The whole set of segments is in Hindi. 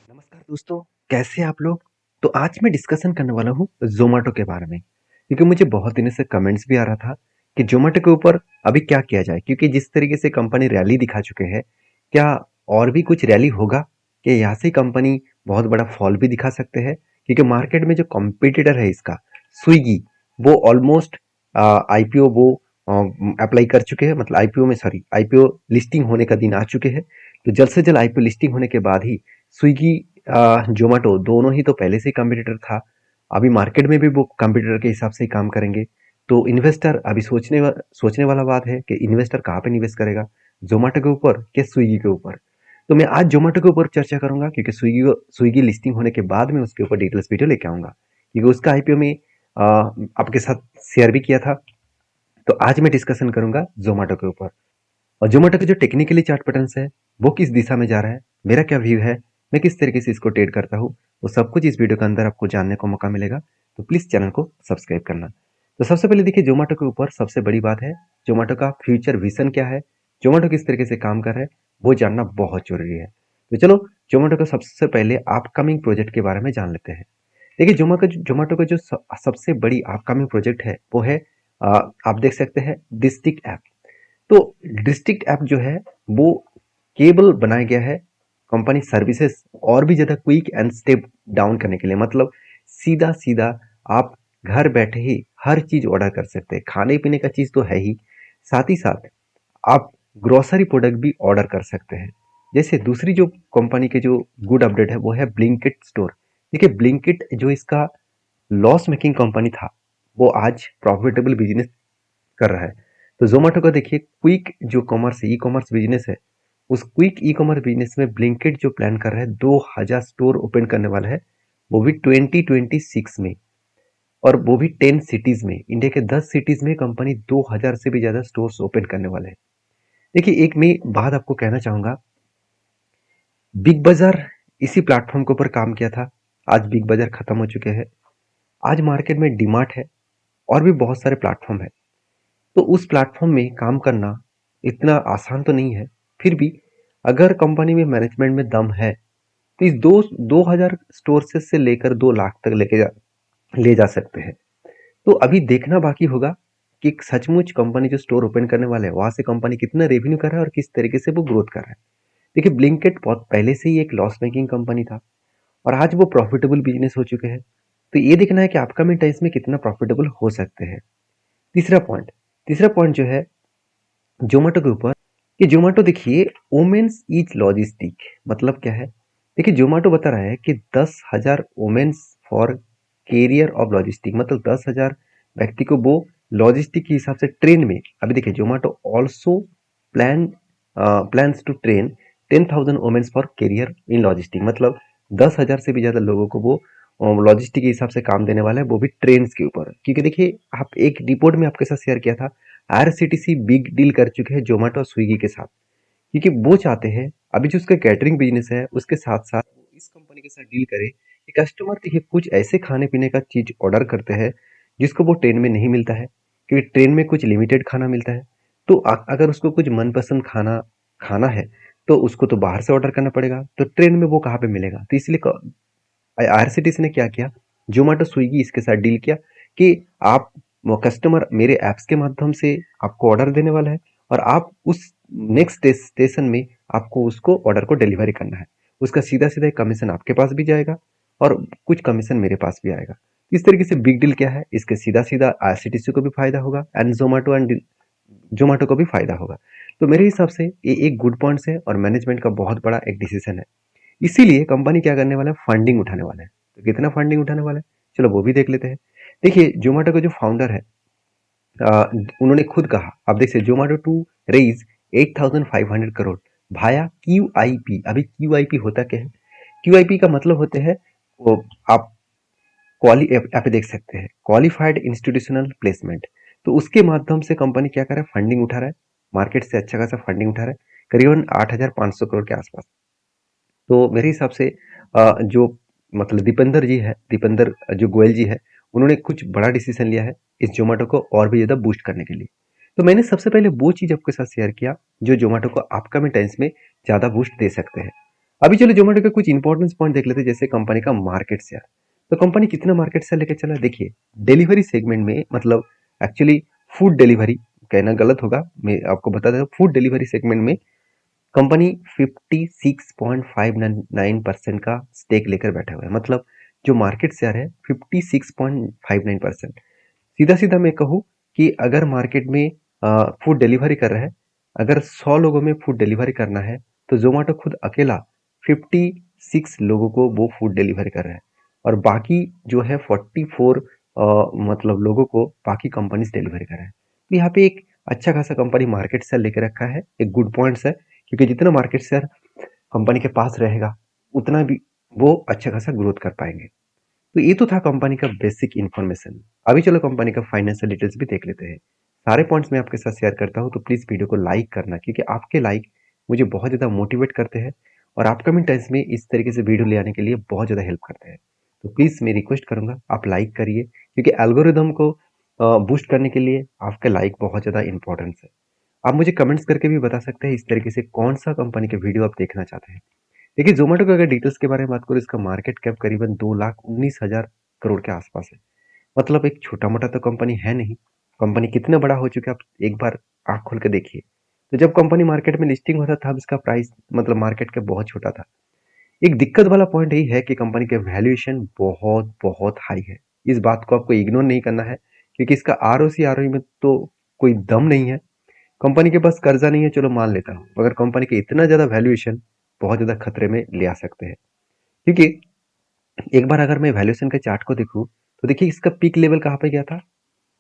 नमस्कार दोस्तों, कैसे हैं आप लोग? तो आज मैं डिस्कशन करने वाला हूँ ज़ोमैटो के बारे में, क्योंकि मुझे बहुत दिनों से कमेंट्स भी आ रहा था कि ज़ोमैटो के ऊपर अभी क्या किया जाए? क्योंकि जिस तरीके से कंपनी रैली दिखा चुके हैं, क्या और भी कुछ रैली होगा? कि यहाँ से कंपनी बहुत बड़ा फॉल भी दिखा सकते हैं? क्योंकि मार्केट में जो कॉम्पिटिटर है इसका, स्विगी, वो ऑलमोस्ट आईपीओ वो अप्लाई कर चुके हैं, मतलब आईपीओ लिस्टिंग होने का दिन आ चुके हैं। तो जल्द से जल्द आईपीओ लिस्टिंग होने के बाद ही स्विगी जोमेटो दोनों ही तो पहले से ही कंपटीटर था। अभी मार्केट में भी वो कंपटीटर के हिसाब से ही काम करेंगे। तो इन्वेस्टर अभी सोचने वाला बात है कि इन्वेस्टर कहाँ पे इन्वेस्ट करेगा, जोमेटो के ऊपर क्या स्विगी के ऊपर। तो मैं आज जोमेटो के ऊपर चर्चा करूंगा, क्योंकि स्विगी लिस्टिंग होने के बाद में उसके ऊपर डिटेल्स वीडियो लेके आऊंगा, क्योंकि उसका आईपीओ में आपके साथ शेयर भी किया था। तो आज मैं डिस्कशन करूंगा जोमेटो के ऊपर। और जोमेटो के जो टेक्निकली चार्ट पैटर्न्स है, वो किस दिशा में जा रहा है, मेरा क्या व्यू है, मैं किस तरीके से इसको ट्रेड करता हूँ, वो सब कुछ इस वीडियो के अंदर आपको जानने को मौका मिलेगा। तो प्लीज चैनल को सब्सक्राइब करना। तो सबसे पहले देखिए, जोमेटो के ऊपर सबसे बड़ी बात है जोमेटो का फ्यूचर विजन क्या है, जोमेटो किस तरीके से काम कर रहा है, वो जानना बहुत जरूरी है। तो चलो जोमेटो का सबसे पहले अपकमिंग प्रोजेक्ट के बारे में जान लेते हैं। देखिए, जोमेटो का जो सबसे बड़ी अपकमिंग प्रोजेक्ट है वो है, आप देख सकते हैं, डिस्ट्रिक्ट ऐप। तो डिस्ट्रिक्ट ऐप जो है वो केबल बनाया गया है कंपनी सर्विसेज और भी ज़्यादा क्विक एंड स्टेप डाउन करने के लिए। मतलब सीधा सीधा आप घर बैठे ही हर चीज़ ऑर्डर कर सकते हैं। खाने पीने का चीज़ तो है ही साथ आप ग्रोसरी प्रोडक्ट भी ऑर्डर कर सकते हैं। जैसे दूसरी जो कंपनी के जो गुड अपडेट है वो है ब्लिंकिट स्टोर। देखिए, ब्लिंकिट जो इसका लॉस मेकिंग कंपनी था, वो आज प्रॉफिटेबल बिजनेस कर रहा है। तो जोमेटो का देखिए, क्विक जो कॉमर्स ई कॉमर्स बिजनेस है, उस क्विक ई कॉमर्स बिजनेस में ब्लिंकिट जो प्लान कर रहा है 2000 स्टोर ओपन करने वाला है, वो भी 2026 में, और वो भी 10 सिटीज में। इंडिया के 10 सिटीज में कंपनी 2000 से भी ज्यादा स्टोर्स ओपन करने वाले हैं। देखिए, एक मैं बात आपको कहना चाहूंगा, बिग बाजार इसी प्लेटफॉर्म के ऊपर काम किया था। आज बिग बाजार खत्म हो चुके हैं। आज मार्केट में डीमार्ट है और भी बहुत सारे प्लेटफॉर्म है। तो उस प्लेटफॉर्म में काम करना इतना आसान तो नहीं है। फिर भी अगर कंपनी में मैनेजमेंट में दम है, तो इस 2000 स्टोर्सेस से लेकर 2 लाख तक ले जा सकते हैं। तो अभी देखना बाकी होगा कि सचमुच कंपनी जो स्टोर ओपन करने वाले हैं वहां से कंपनी कितना रेवेन्यू कर रहा है और किस तरीके से वो ग्रोथ कर रहा है। देखिए, ब्लिंकिट बहुत पहले से ही एक लॉस मेकिंग कंपनी था और आज वो प्रॉफिटेबल बिजनेस हो चुके हैं। तो ये देखना है कि अपकमिंग टाइम्स में कितना प्रॉफिटेबल हो सकते हैं। तीसरा पॉइंट जो है जोमेटो के ऊपर, कि जोमेटो देखिए वुमेन्स ईच लॉजिस्टिक, मतलब क्या है। देखिए, जोमेटो बता रहा है कि 10,000 womens for career of logistic, मतलब 10,000 व्यक्ति को वो लॉजिस्टिक के हिसाब से ट्रेन में। अभी देखिए, Zomato also plan plans to train 10,000 womens for career in logistic, मतलब 10,000 से भी ज्यादा लोगों को वो लॉजिस्टिक के हिसाब से काम देने वाला है, वो भी ट्रेन के ऊपर। क्योंकि देखिए, आप एक रिपोर्ट में आपके साथ शेयर किया था, आईआरसीटीसी बिग डील कर चुके हैं जोमेटो और स्विगी के साथ, क्योंकि वो चाहते हैं अभी जो उसका कैटरिंग बिजनेस है उसके साथ साथ वो इस कंपनी के साथ डील करे कि कस्टमर देखिए कुछ ऐसे खाने पीने का चीज ऑर्डर करते हैं जिसको वो ट्रेन में नहीं मिलता है, क्योंकि ट्रेन में कुछ लिमिटेड खाना मिलता है। तो अगर उसको कुछ मनपसंद खाना खाना है तो उसको तो बाहर से ऑर्डर करना पड़ेगा, तो ट्रेन में वो कहाँ पे मिलेगा। तो इसलिए आईआरसीटीसी ने क्या किया, जोमेटो स्विगी इसके साथ डील किया कि आप कस्टमर मेरे ऐप्स के माध्यम से आपको ऑर्डर देने वाला है, और आप उस नेक्स्ट स्टेशन में आपको उसको ऑर्डर को डिलीवरी करना है। उसका सीधा सीधा कमीशन आपके पास भी जाएगा और कुछ कमीशन मेरे पास भी आएगा। इस तरीके से बिग डील क्या है, इसके सीधा सीधा आईआरसीटीसी को भी फायदा होगा एंड जोमेटो को भी फायदा होगा। तो मेरे हिसाब से ये एक गुड पॉइंट्स है और मैनेजमेंट का बहुत बड़ा एक डिसीजन है। इसीलिए कंपनी क्या करने वाला है, फंडिंग उठाने वाला है। तो कितना फंडिंग उठाने वाला है, चलो वो भी देख लेते हैं। देखिए, जोमेटो का जो फाउंडर है, उन्होंने खुद कहा, आप देखिए, जोमेटो टू रेज 8,500 करोड़ भाया क्यूआईपी। अभी क्यूआईपी होता क्या है, क्यूआईपी का मतलब होते हैं वो, आप यहाँ पे देख सकते हैं, क्वालिफाइड इंस्टीट्यूशनल प्लेसमेंट। तो उसके माध्यम से कंपनी क्या कर रहा है, फंडिंग उठा रहा है, मार्केट से अच्छा खासा फंडिंग उठा रहा है, करीबन 8,500 करोड़ के आसपास। तो मेरे हिसाब से जो मतलब दीपेंद्र जो गोयल जी है, उन्होंने कुछ बड़ा डिसीजन लिया है इस जोमेटो को और भी ज़्यादा बूस्ट करने के लिए। तो मैंने सबसे पहले वो चीज़ आपके साथ शेयर किया जो जोमेटो को अपकमिंग टाइम्स में ज़्यादा बूस्ट दे सकते हैं। अभी चलो जोमेटो के कुछ इंपॉर्टेंस पॉइंट देख लेते हैं, जैसे कंपनी का मार्केट शेयर। तो कंपनी कितना मार्केट शेयर लेके चला, देखिए डिलीवरी सेगमेंट में, मतलब एक्चुअली फूड डिलीवरी कहना गलत होगा, मैं आपको बता देता हूँ, फूड डिलीवरी सेगमेंट में कंपनी 56.59% का स्टेक लेकर बैठा हुआ है। मतलब जो मार्केट शेयर है 56.59%। सीधा सीधा मैं कहूँ कि अगर मार्केट में फूड डिलीवरी कर रहा है, अगर 100 लोगों में फूड डिलीवरी करना है, तो जोमेटो खुद अकेला 56 लोगों को वो फूड डिलीवरी कर रहा है, और बाकी जो है 44 मतलब लोगों को बाकी कंपनीज डिलीवरी कर रहा है। तो यहाँ पे एक अच्छा खासा कंपनी मार्केट शेयर लेके रखा है, एक गुड पॉइंट्स है, क्योंकि जितना मार्केट शेयर कंपनी के पास रहेगा उतना भी वो अच्छा खासा ग्रोथ कर पाएंगे। तो ये तो था कंपनी का बेसिक इन्फॉर्मेशन। अभी चलो कंपनी का फाइनेंशियल डिटेल्स भी देख लेते हैं। सारे पॉइंट्स मैं आपके साथ शेयर करता हूँ, तो प्लीज़ वीडियो को लाइक करना, क्योंकि आपके लाइक मुझे बहुत ज़्यादा मोटिवेट करते हैं और अपकमिंग टाइम्स में इस तरीके से वीडियो ले आने के लिए बहुत ज़्यादा हेल्प करते हैं। तो प्लीज़ मैं रिक्वेस्ट करूँगा आप लाइक करिए, क्योंकि एल्गोरिदम को बूस्ट करने के लिए आपका लाइक बहुत ज़्यादा इंपॉर्टेंस है। आप मुझे कमेंट्स करके भी बता सकते हैं इस तरीके से कौन सा कंपनी के वीडियो आप देखना चाहते हैं। देखिए जोमेटो के अगर डिटेल्स के बारे में बात करूँ, इसका मार्केट कैप करीबन 2,19,000 करोड़ के आसपास है। मतलब एक छोटा मोटा तो कंपनी है नहीं। कंपनी कितना बड़ा हो चुका है आप एक बार आंख खोल के देखिए। तो जब कंपनी मार्केट में लिस्टिंग होता था, इसका प्राइस मतलब मार्केट का बहुत छोटा था। एक दिक्कत वाला पॉइंट यही है कि कंपनी का वैल्यूएशन बहुत बहुत हाई है। इस बात को आपको इग्नोर नहीं करना है, क्योंकि इसका आरओसी आरओई में तो कोई दम नहीं है। कंपनी के पास कर्जा नहीं है, चलो मान लेता हूँ, मगर कंपनी का इतना ज्यादा वैल्यूएशन बहुत ज्यादा खतरे में ले आ सकते हैं। क्योंकि एक बार अगर मैं वैल्यूएशन के चार्ट को देखूं, तो देखिए इसका पीक लेवल कहाँ पे गया था,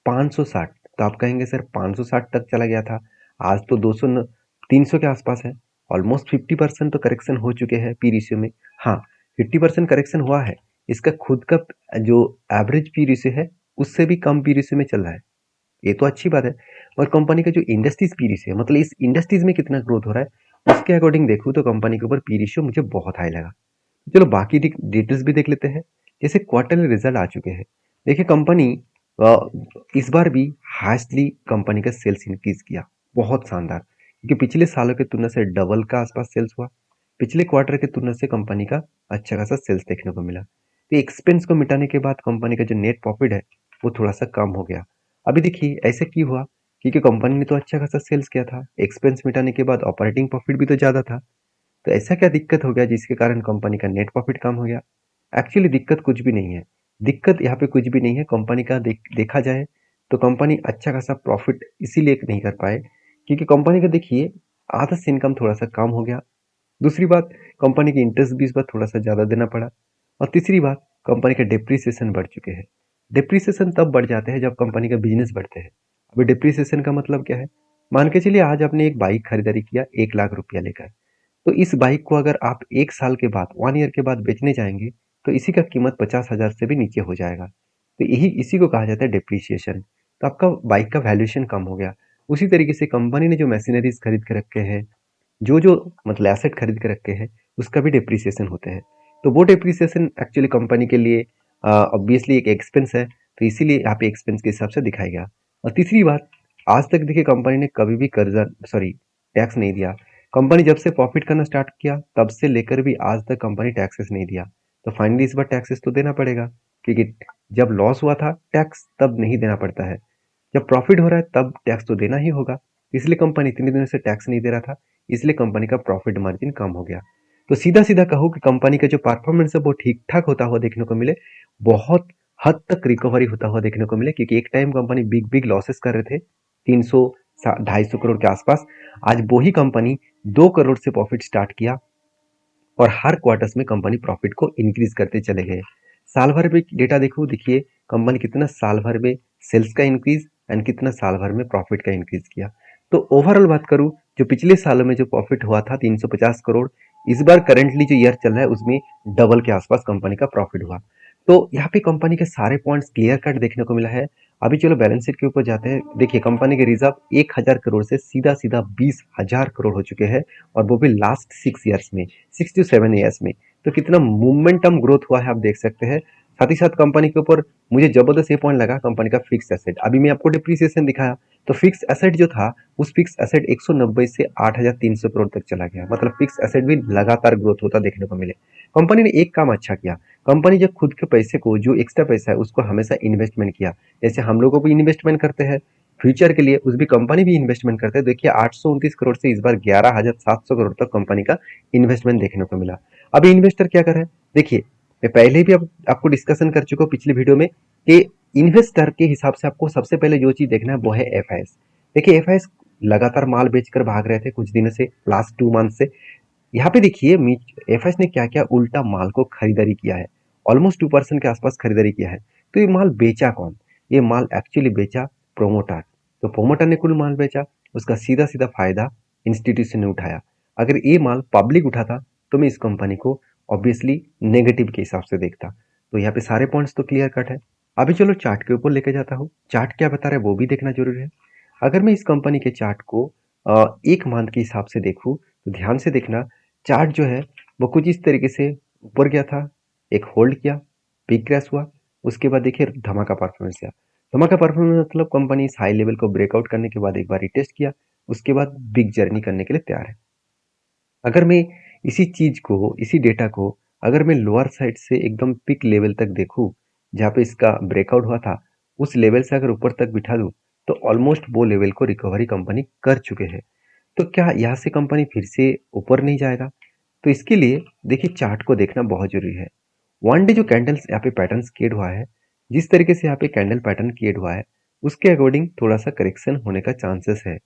560। तो आप कहेंगे सर 560 तक चला गया था, आज तो 200 300 के आसपास है। ऑलमोस्ट 50% तो करेक्शन हो चुके हैं पी रेशियो में। हाँ, 50% करेक्शन हुआ है। इसका खुद का जो एवरेज पी रेशियो है उससे भी कम पी रेशियो में चल रहा है, ये तो अच्छी बात है। और कंपनी का जो इंडस्ट्रीज पी रेशियो है, मतलब इस इंडस्ट्रीज में कितना ग्रोथ हो रहा है, उसके अकॉर्डिंग देखूँ तो कंपनी के ऊपर पी रेशियो मुझे बहुत हाई लगा। चलो बाकी डिटेल्स भी देख लेते हैं। जैसे क्वार्टरली रिजल्ट आ चुके हैं, देखिए कंपनी इस बार भी हाईएस्टली कंपनी का सेल्स इंक्रीज किया, बहुत शानदार, क्योंकि पिछले सालों की तुलना से डबल का आसपास सेल्स हुआ। पिछले क्वार्टर की तुलना से कंपनी का अच्छा खासा सेल्स देखने को मिला। तो एक्सपेंस को मिटाने के बाद कंपनी का जो नेट प्रॉफिट है वो थोड़ा सा कम हो गया। अभी देखिए ऐसे क्यों हुआ, क्योंकि कंपनी ने तो अच्छा खासा सेल्स किया था, एक्सपेंस मिटाने के बाद ऑपरेटिंग प्रॉफिट भी तो ज़्यादा था। तो ऐसा क्या दिक्कत हो गया जिसके कारण कंपनी का नेट प्रॉफिट कम हो गया? एक्चुअली दिक्कत कुछ भी नहीं है। दिक्कत यहाँ पे कुछ भी नहीं है। कंपनी का देखा जाए तो कंपनी अच्छा खासा प्रॉफिट इसीलिए नहीं कर पाए क्योंकि कंपनी का देखिए आधा से इनकम थोड़ा सा कम हो गया। दूसरी बात, कंपनी की इंटरेस्ट भी इस बार थोड़ा सा ज़्यादा देना पड़ा। और तीसरी बात, कंपनी का डिप्रिसिएशन बढ़ चुके हैं। डिप्रिसिएशन तब बढ़ जाते हैं जब कंपनी का बिजनेस बढ़ते हैं। अभी डिप्रिसिएशन का मतलब क्या है? मान के चलिए आज आपने एक बाइक खरीदारी किया 1 लाख रुपया लेकर, तो इस बाइक को अगर आप 1 साल के बाद 1 ईयर के बाद बेचने जाएंगे तो इसी का कीमत 50,000 से भी नीचे हो जाएगा। तो यही इसी को कहा जाता है डिप्रिसिएशन। तो आपका बाइक का वैल्यूएशन कम हो गया। उसी तरीके से कंपनी ने जो मशीनरीज खरीद के रखे हैं, जो जो मतलब एसेट खरीद के रखे हैं, उसका भी डिप्रिसिएशन होते हैं। तो वो डिप्रिसिएशन एक्चुअली कंपनी के लिए ऑब्वियसली एक एक्सपेंस है, तो इसीलिए यहाँ पे एक्सपेंस के हिसाब से दिखाया गया। और तीसरी बात, आज तक देखिए कंपनी ने कभी भी कर्जा सॉरी टैक्स नहीं दिया। कंपनी जब से प्रॉफिट करना स्टार्ट किया तब से लेकर भी आज तक कंपनी टैक्सेस नहीं दिया। तो फाइनली इस बार टैक्सेस तो देना पड़ेगा, क्योंकि जब लॉस हुआ था टैक्स तब नहीं देना पड़ता है, जब प्रॉफिट हो रहा है तब टैक्स तो देना ही होगा। इसलिए कंपनी इतने दिनों से टैक्स नहीं दे रहा था, इसलिए कंपनी का प्रॉफिट मार्जिन कम हो गया। तो सीधा सीधा कहो कि कंपनी का जो परफॉर्मेंस है वो ठीक ठाक होता हुआ देखने को मिले, बहुत हद तक रिकवरी होता हुआ देखने को मिले, क्योंकि एक time company big big losses कर रहे थे 300 250 करोड़ के आसपास। आज वही कंपनी 2 करोड़ से प्रॉफिट स्टार्ट किया और हर क्वार्टर्स में कंपनी प्रॉफिट को इंक्रीज करते चले गए। साल भर में डेटा देखो, देखिए कंपनी कितना साल भर में सेल्स का इंक्रीज एंड कितना साल भर में प्रॉफिट का इंक्रीज किया। तो ओवरऑल बात करूं, जो पिछले सालों में जो प्रॉफिट हुआ था 350 करोड़, इस बार करंटली जो ईयर चल रहा है उसमें डबल के आसपास कंपनी का प्रॉफिट हुआ। तो यहाँ पे कंपनी के सारे पॉइंट्स क्लियर कट देखने को मिला है। अभी चलो बैलेंस शीट के ऊपर जाते हैं। देखिए कंपनी के रिजर्व 1,000 करोड़ से सीधा सीधा 20,000 करोड़ हो चुके हैं, और वो भी लास्ट 6 ईयर्स में, 6 to 7 ईयर्स में। तो कितना मोमेंटम ग्रोथ हुआ है आप देख सकते हैं। साथ ही साथ कंपनी के ऊपर मुझे जबरदस्त ये पॉइंट लगा कंपनी का फिक्स एसेट। अभी मैं आपको डिप्रिसिएशन दिखाया, तो फिक्स एसेट जो था उस फिक्स एसेट 190 से 8,300 करोड़ तक चला गया। मतलब फिक्स एसेट भी लगातार ग्रोथ होता देखने को मिले। कंपनी ने एक काम अच्छा किया, कंपनी जो खुद के पैसे को, जो एक्स्ट्रा पैसा है उसको हमेशा इन्वेस्टमेंट किया। जैसे हम लोगों को भी इन्वेस्टमेंट करते हैं फ्यूचर के लिए, उस भी कंपनी भी इन्वेस्टमेंट करते हैं। देखिए 829 करोड़ से इस बार 11,700 करोड़ तक कंपनी का इन्वेस्टमेंट देखने को मिला। अभी इन्वेस्टर क्या कर रहे हैं, देखिए मैं पहले भी आपको डिस्कशन कर चुका हूँ पिछली वीडियो में कि इन्वेस्टर के हिसाब से आपको सबसे पहले जो चीज देखना है वो है एफआईएस। देखिए एफआईएस लगातार माल बेचकर भाग रहे थे कुछ दिनों से, लास्ट 2 मंथ से। यहाँ पे देखिए एफएस ने क्या क्या उल्टा माल को खरीदारी किया है, ऑलमोस्ट 2% के आसपास खरीदारी किया है। तो ये माल बेचा कौन, ये माल एक्चुअली बेचा प्रोमोटर। तो प्रोमोटर ने कुल माल बेचा, उसका सीधा सीधा फायदा इंस्टीट्यूशन ने उठाया। अगर ये माल पब्लिक उठाता तो मैं इस कंपनी को ऑब्वियसली नेगेटिव के हिसाब से देखता। तो यहाँ पे सारे पॉइंट्स तो क्लियर कट है। अभी चलो चार्ट के ऊपर लेके जाता हूँ, चार्ट क्या बता रहा है वो भी देखना जरूरी है। अगर मैं इस कंपनी के चार्ट को 1 मंथ के हिसाब से देखूँ तो ध्यान से देखना, चार्ट जो है वो कुछ इस तरीके से ऊपर गया था, एक होल्ड किया, बिग क्रैश हुआ, उसके बाद देखिए धमाका परफॉर्मेंस किया। धमाका परफॉर्मेंस मतलब कंपनी इस हाई लेवल को ब्रेकआउट करने के बाद एक बार रिटेस्ट किया, उसके बाद बिग जर्नी करने के लिए तैयार है। अगर मैं इसी चीज को, इसी डेटा को अगर मैं लोअर साइड से एकदम पिक लेवल तक देखूं जहाँ पे इसका ब्रेकआउट हुआ था, उस लेवल से अगर ऊपर तक बिठा दूं तो ऑलमोस्ट वो लेवल को रिकवरी कंपनी कर चुके हैं। तो क्या यहाँ से कंपनी फिर से ऊपर नहीं जाएगा? तो इसके लिए देखिए चार्ट को देखना बहुत जरूरी है। 1 डे जो कैंडल्स यहाँ पे पैटर्न क्रिएट हुआ है, जिस तरीके से यहाँ पे कैंडल पैटर्न क्रिएट हुआ है उसके अकॉर्डिंग थोड़ा सा करेक्शन होने का चांसेस है,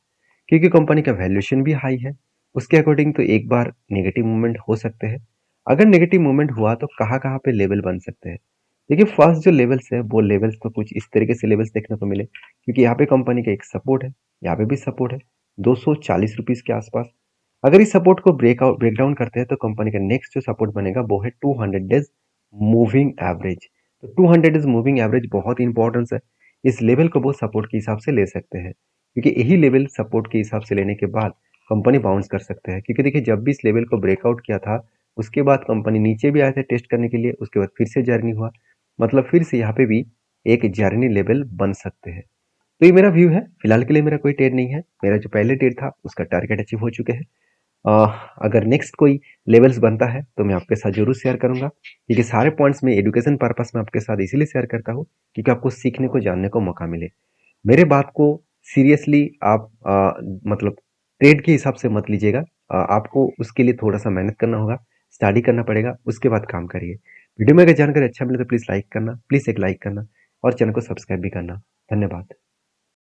क्योंकि कंपनी का वैल्यूएशन भी हाई है। उसके अकॉर्डिंग तो एक बार नेगेटिव मूवमेंट हो सकते हैं। अगर नेगेटिव मूवमेंट हुआ तो कहाँ कहाँ पे लेवल बन सकते हैं? देखिए फर्स्ट जो लेवल्स है वो लेवल्स तो कुछ इस तरीके से लेवल्स देखने को मिले, क्योंकि यहाँ पे कंपनी का एक सपोर्ट है, यहाँ पे भी सपोर्ट है 240 रुपीज के आसपास। अगर इस सपोर्ट को ब्रेक डाउन करते हैं तो कंपनी का नेक्स्ट जो सपोर्ट बनेगा वो है 200 डेज मूविंग एवरेज। तो 200 डेज मूविंग एवरेज बहुत इंपॉर्टेंस है। इस लेवल को वो सपोर्ट के हिसाब से ले सकते हैं, क्योंकि यही लेवल सपोर्ट के हिसाब से लेने के बाद कंपनी बाउंस कर सकते हैं। क्योंकि देखिए जब भी इस लेवल को ब्रेकआउट किया था उसके बाद कंपनी नीचे भी आए थे टेस्ट करने के लिए, उसके बाद फिर से जर्नी हुआ, मतलब फिर से यहाँ पे भी एक जर्नी लेवल बन सकते हैं। तो ये मेरा व्यू है। फिलहाल के लिए मेरा कोई ट्रेड नहीं है, मेरा जो पहले ट्रेड था उसका टारगेट अचीव हो चुके हैं। अ, अगर नेक्स्ट कोई लेवल्स बनता है तो मैं आपके साथ जरूर शेयर करूंगा, क्योंकि सारे पॉइंट्स में एजुकेशन पर्पस में आपके साथ इसीलिए शेयर करता हूँ क्योंकि आपको सीखने को, जानने को मौका मिले। मेरे बात को सीरियसली आप मतलब ट्रेड के हिसाब से मत लीजिएगा। आपको उसके लिए थोड़ा सा मेहनत करना होगा, स्टडी करना पड़ेगा, उसके बाद काम करिए। वीडियो में अगर जानकारी अच्छा मिले तो प्लीज़ लाइक करना, प्लीज़ एक लाइक करना और चैनल को सब्सक्राइब भी करना। धन्यवाद।